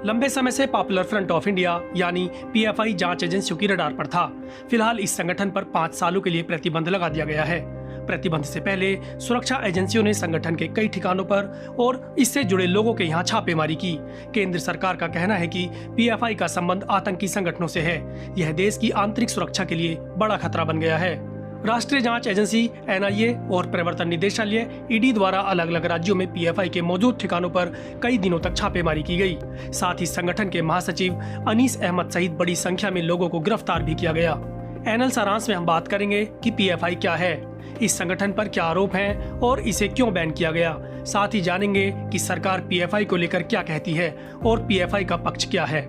लंबे समय से पॉपुलर फ्रंट ऑफ इंडिया यानी पीएफआई जांच एजेंसियों की रडार पर था। फिलहाल इस संगठन पर 5 सालों के लिए प्रतिबंध लगा दिया गया है। प्रतिबंध से पहले सुरक्षा एजेंसियों ने संगठन के कई ठिकानों पर और इससे जुड़े लोगों के यहाँ छापेमारी की। केंद्र सरकार का कहना है कि पीएफआई का संबंध आतंकी संगठनों से है। यह देश की आंतरिक सुरक्षा के लिए बड़ा खतरा बन गया है। राष्ट्रीय जांच एजेंसी एनआईए और प्रवर्तन निदेशालय ईडी द्वारा अलग अलग राज्यों में पीएफआई के मौजूद ठिकानों पर कई दिनों तक छापेमारी की गई। साथ ही संगठन के महासचिव अनीस अहमद सहित बड़ी संख्या में लोगों को गिरफ्तार भी किया गया। एनएल सारांश में हम बात करेंगे कि पीएफआई क्या है, इस संगठन पर क्या आरोप हैं और इसे क्यों बैन किया गया। साथ ही जानेंगे कि सरकार पीएफआई को लेकर क्या कहती है और पीएफआई का पक्ष क्या है।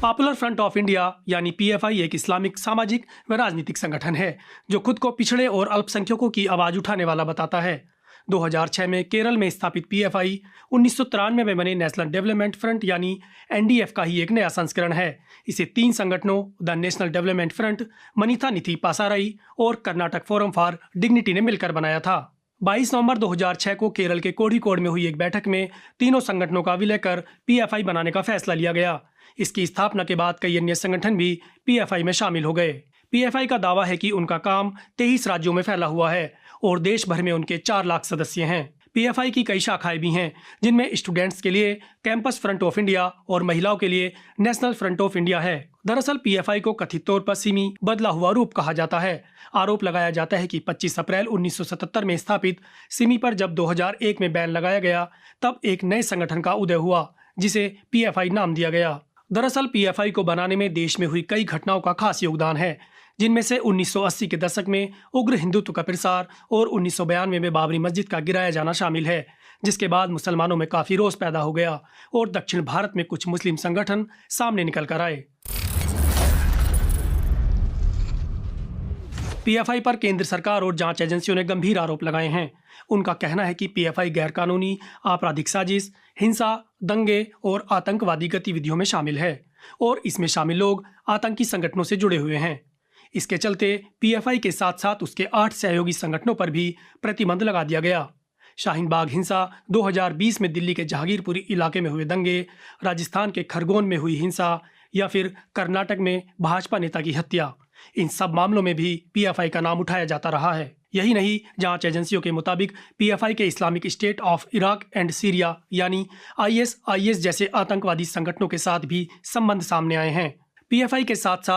पॉपुलर फ्रंट ऑफ इंडिया यानी पीएफआई एक इस्लामिक सामाजिक व राजनीतिक संगठन है जो खुद को पिछड़े और अल्पसंख्यकों की आवाज उठाने वाला बताता है। 2006 में केरल में स्थापित पीएफआई 1993 में बने नेशनल डेवलपमेंट फ्रंट यानी एनडीएफ का ही एक नया संस्करण है। इसे 3 संगठनों the national development front, Manita निथि पासाराई और कर्नाटक फोरम फॉर डिग्निटी ने मिलकर बनाया था। 22 नवंबर 2006 को केरल के कोझिकोड में हुई एक बैठक में तीनों संगठनों का विलय कर पीएफआई बनाने का फैसला लिया गया। इसकी स्थापना के बाद कई अन्य संगठन भी पीएफआई में शामिल हो गए। पीएफआई का दावा है कि उनका काम 23 राज्यों में फैला हुआ है और देश भर में उनके 4 लाख सदस्य हैं। पीएफआई की कई शाखाएं भी हैं, जिनमें स्टूडेंट्स के लिए कैंपस फ्रंट ऑफ इंडिया और महिलाओं के लिए नेशनल फ्रंट ऑफ इंडिया है। दरअसल पीएफआई को कथित तौर पर सिमी बदला हुआ रूप कहा जाता है। आरोप लगाया जाता है कि 25 अप्रैल 1977 में स्थापित सिमी पर जब 2001 में बैन लगाया गया, तब एक नए संगठन का उदय हुआ जिसे पीएफआई नाम दिया गया। दरअसल पीएफआई को बनाने में देश में हुई कई घटनाओं का खास योगदान है, जिनमें से 1980 के दशक में उग्र हिंदुत्व का प्रसार और 1992 में बाबरी मस्जिद का गिराया जाना शामिल है, जिसके बाद मुसलमानों में काफी रोष पैदा हो गया और दक्षिण भारत में कुछ मुस्लिम संगठन सामने निकल कर आए। पीएफआई पर केंद्र सरकार और जांच एजेंसियों ने गंभीर आरोप लगाए हैं। उनका कहना है कि पीएफआई गैरकानूनी आपराधिक साजिश, हिंसा, दंगे और आतंकवादी गतिविधियों में शामिल है और इसमें शामिल लोग आतंकी संगठनों से जुड़े हुए हैं। इसके चलते पीएफआई के साथ साथ उसके 8 सहयोगी संगठनों पर भी प्रतिबंध लगा दिया गया। शाहीन बाग हिंसा, 2020 में दिल्ली के जहांगीरपुरी इलाके में हुए दंगे, राजस्थान के खरगोन में हुई हिंसा या फिर कर्नाटक में भाजपा नेता की हत्या, इन सब मामलों में भी पीएफआई का नाम उठाया जाता रहा है। यही नहीं, जांच एजेंसियों के मुताबिक पीएफआई के Islamic state of Iraq and Syria यानी आईएसआईएस जैसे आतंकवादी संगठनों के साथ भी संबंध सामने आए हैं। पीएफआई के साथ साथ